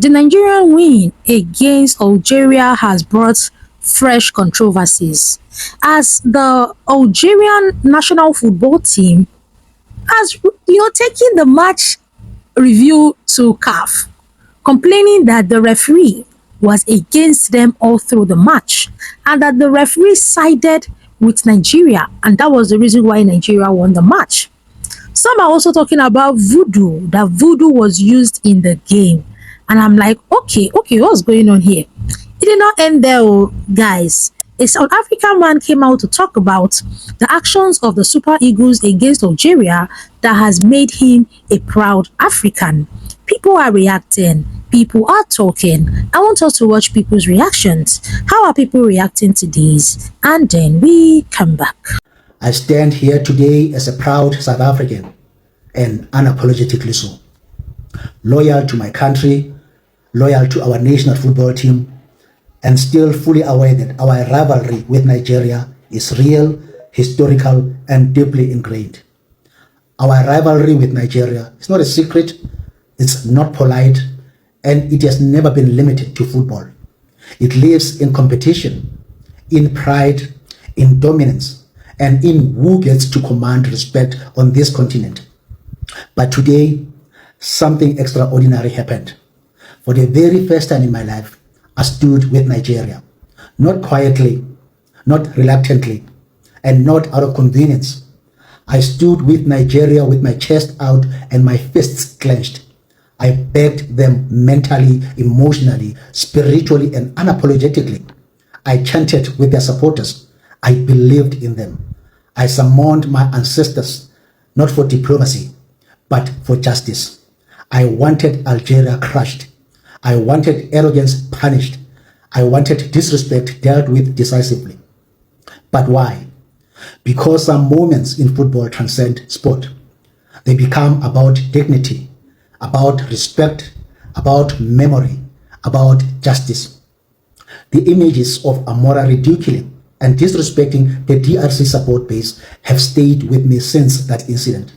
The Nigerian win against Algeria has brought fresh controversies as the Algerian national football team has taken the match review to CAF, complaining that the referee was against them all through the match and that the referee sided with Nigeria, and that was the reason why Nigeria won the match. Some are also talking about voodoo, that voodoo was used in the game. And I'm like, okay, what's going on here? It did not end there, oh, guys. A South African man came out to talk about the actions of the Super Eagles against Algeria that has made him a proud African. People are reacting. People are talking. I want us to watch people's reactions. How are people reacting to these? And then we come back. I stand here today as a proud South African and unapologetically so. Loyal to my country, loyal to our national football team, and still fully aware that our rivalry with Nigeria is real, historical, and deeply ingrained. Our rivalry with Nigeria is not a secret, it's not polite, and it has never been limited to football. It lives in competition, in pride, in dominance, and in who gets to command respect on this continent. But today, something extraordinary happened. For the very first time in my life, I stood with Nigeria. Not quietly, not reluctantly, and not out of convenience. I stood with Nigeria with my chest out and my fists clenched. I backed them mentally, emotionally, spiritually, and unapologetically. I chanted with their supporters. I believed in them. I summoned my ancestors, not for diplomacy, but for justice. I wanted Algeria crushed. I wanted arrogance punished. I wanted disrespect dealt with decisively. But why? Because some moments in football transcend sport. They become about dignity, about respect, about memory, about justice. The images of Amora ridiculing and disrespecting the DRC support base have stayed with me since that incident.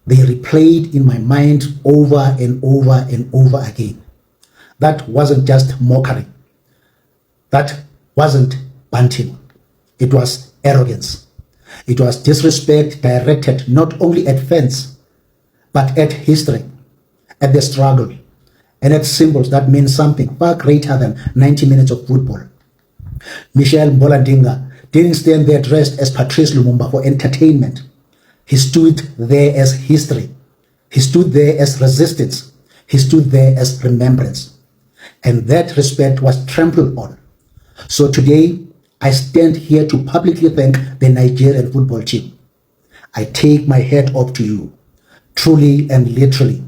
They replayed in my mind over and over and over again. That wasn't just mockery. That wasn't banting. It was arrogance. It was disrespect directed not only at fans, but at history, at the struggle, and at symbols that mean something far greater than 90 minutes of football. Michel Mboladinga didn't stand there dressed as Patrice Lumumba for entertainment. He stood there as history. He stood there as resistance. He stood there as remembrance. And that respect was trampled on. So today, I stand here to publicly thank the Nigerian football team. I take my hat off to you, truly and literally.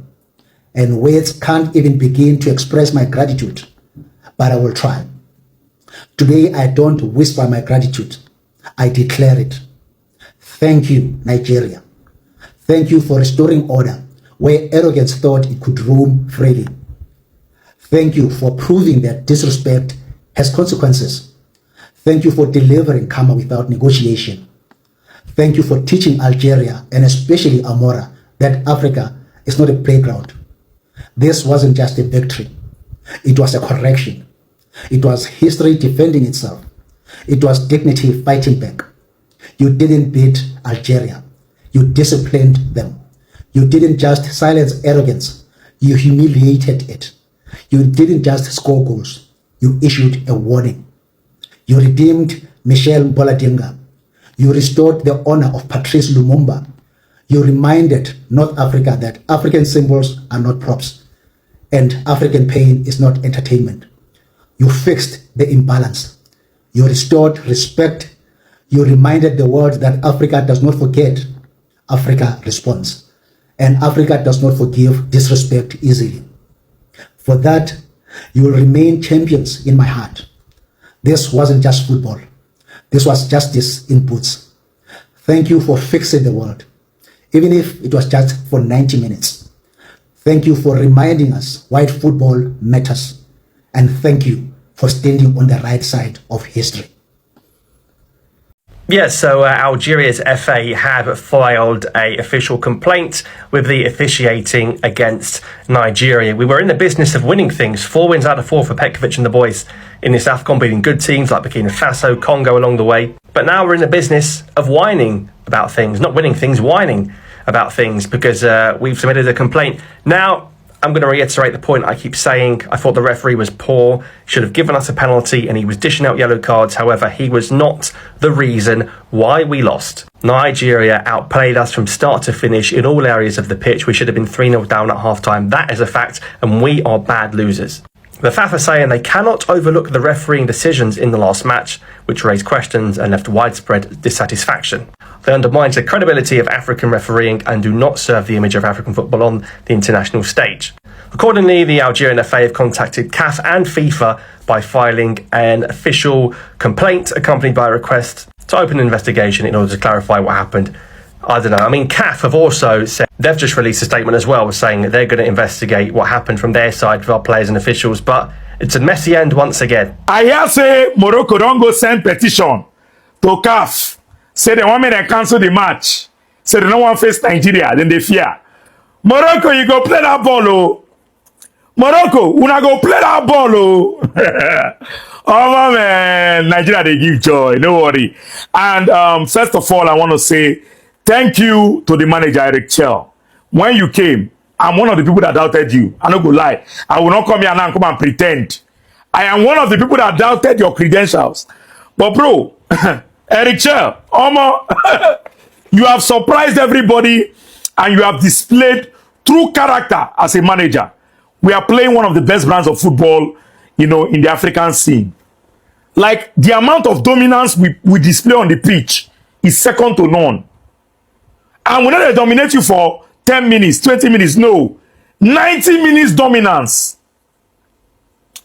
And words can't even begin to express my gratitude, but I will try. Today, I don't whisper my gratitude. I declare it. Thank you, Nigeria. Thank you for restoring order where arrogance thought it could roam freely. Thank you for proving that disrespect has consequences. Thank you for delivering karma without negotiation. Thank you for teaching Algeria, and especially Amora, that Africa is not a playground. This wasn't just a victory. It was a correction. It was history defending itself. It was dignity fighting back. You didn't beat Algeria. You disciplined them. You didn't just silence arrogance. You humiliated it. You didn't just score goals. You issued a warning. You redeemed Michel Mboladinga. You restored the honor of Patrice Lumumba. You reminded North Africa that African symbols are not props, and African pain is not entertainment. You fixed the imbalance. You restored respect. You reminded the world that Africa does not forget. Africa responds. And Africa does not forgive disrespect easily. For that, you will remain champions in my heart. This wasn't just football. This was justice in boots. Thank you for fixing the world, even if it was just for 90 minutes. Thank you for reminding us why football matters. And thank you for standing on the right side of history. Yes, so Algeria's FA have filed a official complaint with the officiating against Nigeria. We were in the business of winning things. 4 wins out of 4 for Petkovic and the boys in this AFCON, beating good teams like Burkina Faso, Congo along the way. But now we're in the business of whining about things, not winning things, whining about things, because we've submitted a complaint. Now, I'm going to reiterate the point I keep saying. I thought the referee was poor, should have given us a penalty, and he was dishing out yellow cards. However, he was not the reason why we lost. Nigeria outplayed us from start to finish in all areas of the pitch. We should have been 3-0 down at half-time. That is a fact, and we are bad losers. The FAF are saying they cannot overlook the refereeing decisions in the last match, which raised questions and left widespread dissatisfaction. They undermine the credibility of African refereeing and do not serve the image of African football on the international stage. Accordingly, the Algerian FA have contacted CAF and FIFA by filing an official complaint accompanied by a request to open an investigation in order to clarify what happened. I don't know. I mean, CAF have also said, they've just released a statement as well, saying that they're going to investigate what happened from their side with our players and officials, but it's a messy end once again. I hear say Morocco don't go send petition to CAF. Say they want me to cancel the match. Say they don't want to face Nigeria, then they fear. Morocco, you go play that ball, oh. Morocco, una go play that ball, oh. Oh man, Nigeria, they give joy, no worry. And first of all, I want to say thank you to the manager, Eric Chell. When you came, I'm one of the people that doubted you. I don't go lie. I will not come here now and come and pretend. I am one of the people that doubted your credentials. But bro, Eric Chell, you have surprised everybody and you have displayed true character as a manager. We are playing one of the best brands of football, in the African scene. Like, the amount of dominance we display on the pitch is second to none. And we're not going to dominate you for 10 minutes, 20 minutes, no. 90 minutes dominance.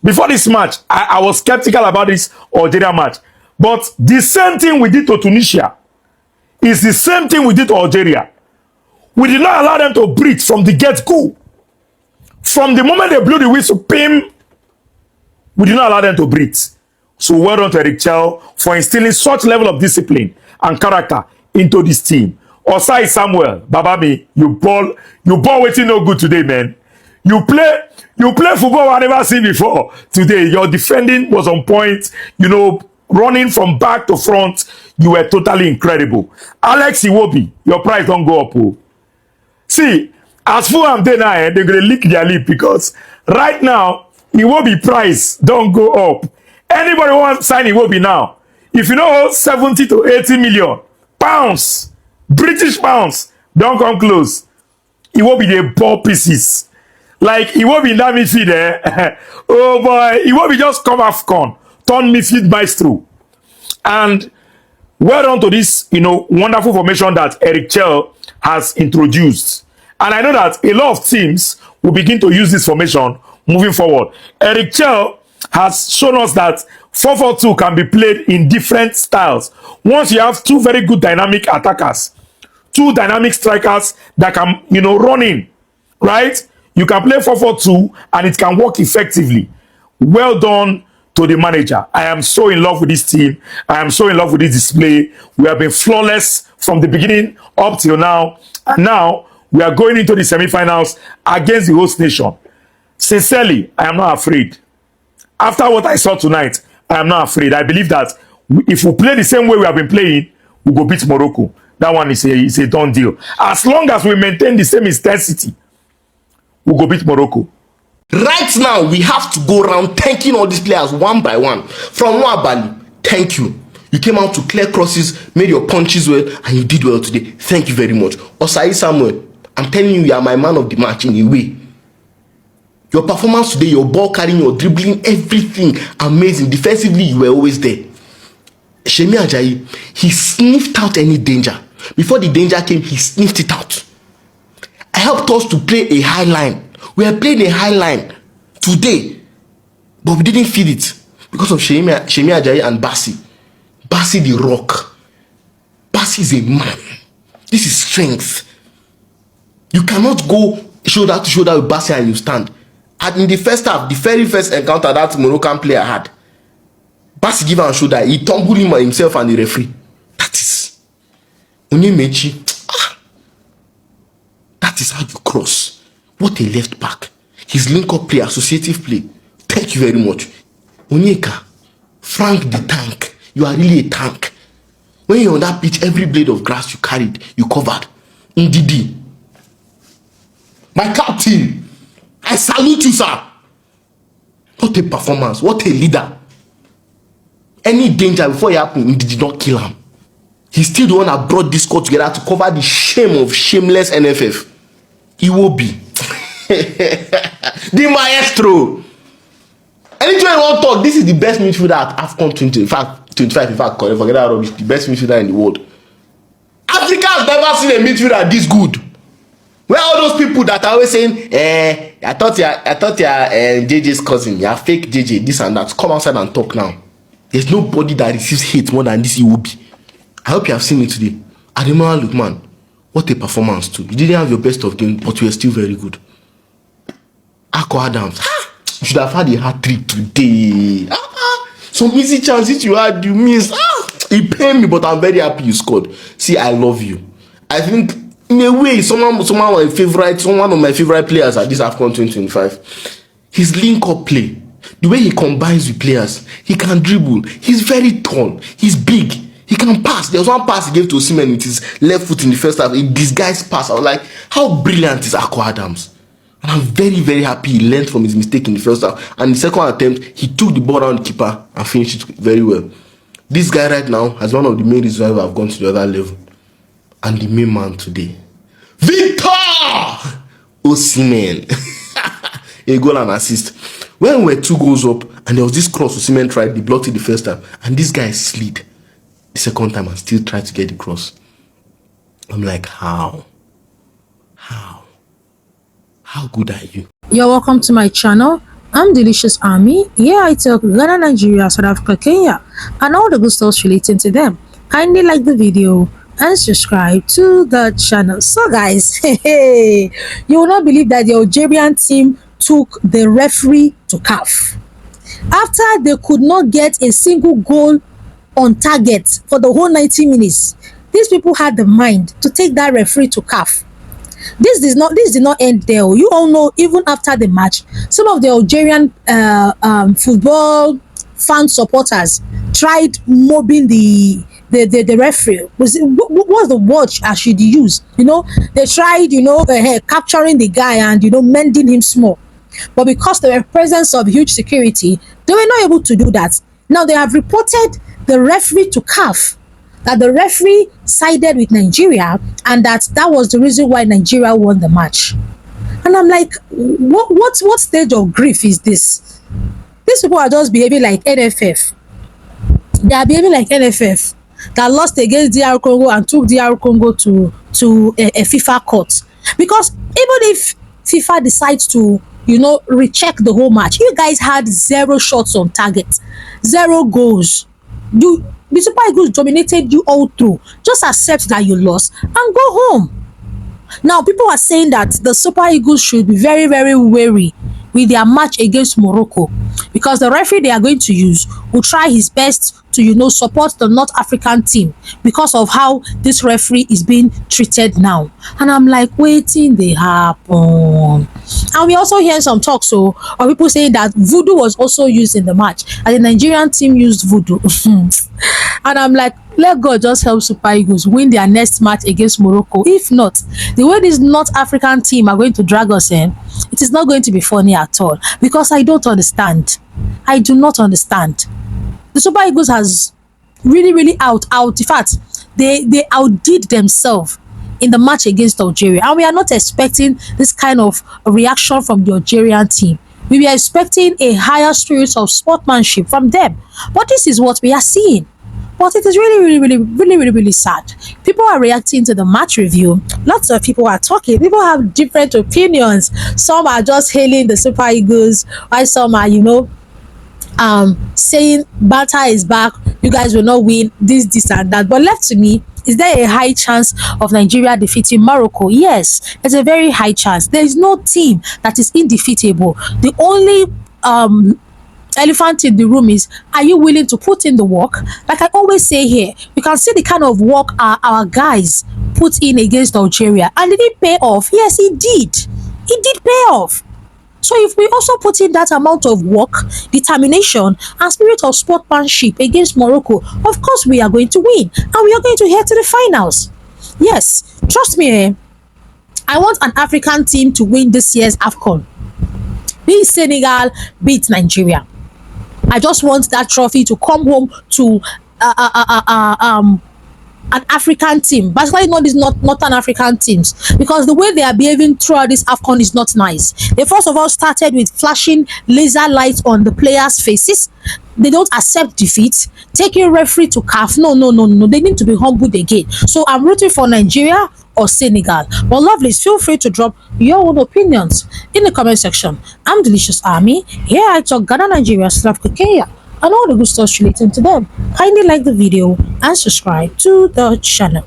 Before this match, I was skeptical about this Algeria match. But the same thing we did to Tunisia is the same thing we did to Algeria. We did not allow them to breathe from the get-go. From the moment they blew the whistle, pim, we did not allow them to breathe. So well done to Eric Chell for instilling such level of discipline and character into this team. Osai Samuel, Babami, you ball waiting no good today, man. You play football I never seen before. Today, your defending was on point. Running from back to front, you were totally incredible. Alex Iwobi, your price don't go up. Oh. See, as Fulham dey now, they're going to lick their lip because right now, Iwobi price don't go up. Anybody want to sign Iwobi now? If you know 70 to 80 million pounds, British pounds, don't come close. Iwobi dey ball pieces. Like Iwobi in that midfield, oh boy, Iwobi just come AFCON, turn midfield maestro. And well done to this, wonderful formation that Eric Chell has introduced. And I know that a lot of teams will begin to use this formation moving forward. Eric Chell has shown us that 4-4-2 can be played in different styles. Once you have two very good dynamic attackers, two dynamic strikers that can, run in, right? You can play 4-4-2 and it can work effectively. Well done to the manager. I am so in love with this team. I am so in love with this display. We have been flawless from the beginning up till now. And now we are going into the semi-finals against the host nation. Sincerely, I am not afraid. After what I saw tonight, I am not afraid. I believe that if we play the same way we have been playing, we go beat Morocco. That one is a done deal. As long as we maintain the same intensity, we go beat Morocco. Right now, we have to go around thanking all these players one by one. From Nwabali, thank you. You came out to clear crosses, made your punches well, and you did well today. Thank you very much. Osai Samuel, I'm telling you, you are my man of the match in a way. Your performance today, your ball carrying, your dribbling, everything, amazing. Defensively, you were always there. Shemi Ajayi, he sniffed out any danger. Before the danger came, he sniffed it out. I helped us to play a high line. We are playing a high line today, but we didn't feel it because of Shemi Ajayi and Bassi. Bassi the rock. Bassi is a man. This is strength. You cannot go shoulder to shoulder with Bassi and you stand. And in the first half, the very first encounter that Moroccan player had, Bassi gave him a shoulder. He tumbled him himself and the referee. That Onyemechi, that is how you cross. What a left back. His link-up play, associative play. Thank you very much. Onyeka, Frank the tank. You are really a tank. When you're on that pitch, every blade of grass you carried, you covered. Ndidi, my captain, I salute you, sir. What a performance. What a leader. Any danger before it happened, Ndidi did not kill him. He's still the one that brought this squad together to cover the shame of shameless NFF. Iwobi. The maestro. Anytime you want to talk, this is the best midfielder at AFCON 20. In fact, 25, in fact, forget that rubbish. The best midfielder in the world. Africa has never seen a midfielder this good. Where all those people that are always saying, I thought you're JJ's cousin, you're fake JJ, this and that. Come outside and talk now. There's nobody that receives hate more than this Iwobi. I hope you have seen it today. Ademola Lookman, what a performance too. You didn't have your best of game, but you were still very good. Akko Adams, you should have had a hat-trick today. Some easy chances you had, you missed. It pained me, but I'm very happy you scored. See, I love you. I think, in a way, someone of my favorite players at this AFCON 2025. His link-up play, the way he combines with players, he can dribble. He's very tall. He's big. He can pass. There was one pass he gave to Osimhen with his left foot in the first half. A disguised pass. I was like, how brilliant is Akko Adams? And I'm very, very happy he learned from his mistake in the first half. And the second attempt, he took the ball around the keeper and finished it very well. This guy right now has one of the main reasons why I've gone to the other level. And the main man today, Victor Osimhen. A goal and assist. When we were 2 goals up and there was this cross Osimhen tried, he blocked it the first time. And this guy slid the second time and still tried to get the cross. I'm like, how? How good are you? You're welcome to my channel. I'm Delicious Army. Here I talk Ghana, Nigeria, South Africa, Kenya, and all the good stuff relating to them. Kindly like the video and subscribe to the channel. So guys, you will not believe that the Algerian team took the referee to CAF. After they could not get a single goal on target for the whole 90 minutes, these people had the mind to take that referee to CAF. This did not end there. You all know, even after the match, some of the Algerian football fan supporters tried mobbing the referee. What's the word I should use? They tried, capturing the guy and mending him small. But because there were presence of huge security, they were not able to do that. Now they have reported the referee to CAF, that the referee sided with Nigeria and that was the reason why Nigeria won the match. And I'm like, what stage of grief is this? These people are just behaving like NFF. They are behaving like NFF that lost against DR Congo and took DR Congo to a FIFA court. Because even if FIFA decides to recheck the whole match, you guys had 0 shots on target, 0 goals. The Super Eagles dominated you all through. Just accept that you lost and go home. Now, people are saying that the Super Eagles should be very, very wary with their match against Morocco, because the referee they are going to use will try his best to support the North African team because of how this referee is being treated now. And I'm like, waiting they happen. And we also hear some talk of people saying that voodoo was also used in the match, and the Nigerian team used voodoo. And I'm like, let God just help Super Eagles win their next match against Morocco. If not, the way this North African team are going to drag us in, it is not going to be funny at all, because I don't understand. I do not understand. The Super Eagles has really out. In fact, they outdid themselves in the match against Algeria, and we are not expecting this kind of reaction from the Algerian team. We were expecting a higher spirit of sportsmanship from them, but this is what we are seeing. But it is really sad. People are reacting to the match review. Lots of people are talking. People have different opinions. Some are just hailing the Super Eagles, while some are saying Bata is back, you guys will not win this and that. But left to me, is there a high chance of Nigeria defeating Morocco? Yes, there's a very high chance. There is no team that is indefeatable. The only elephant in the room is, are you willing to put in the work? Like I always say here, you can see the kind of work our guys put in against Algeria, and did it pay off? Yes, it did. It did pay off. So if we also put in that amount of work, determination, and spirit of sportsmanship against Morocco, of course we are going to win, and we are going to head to the finals. Yes, trust me, I want an African team to win this year's AFCON. Be it Senegal, be it Nigeria. I just want that trophy to come home to uh, uh, uh, uh, uh, um, an African team, particularly not these Northern African teams, because the way they are behaving throughout this AFCON is not nice. They first of all started with flashing laser lights on the players' faces. They don't accept defeat, taking referee to calf. No, no, no, no. They need to be humbled again. So I'm rooting for Nigeria or Senegal. But lovelies, feel free to drop your own opinions in the comment section. I'm Delicious Army. Here I talk Ghana, Nigeria, South Africa, Kenya, and all the good stuff relating to them. Kindly like the video and subscribe to the channel.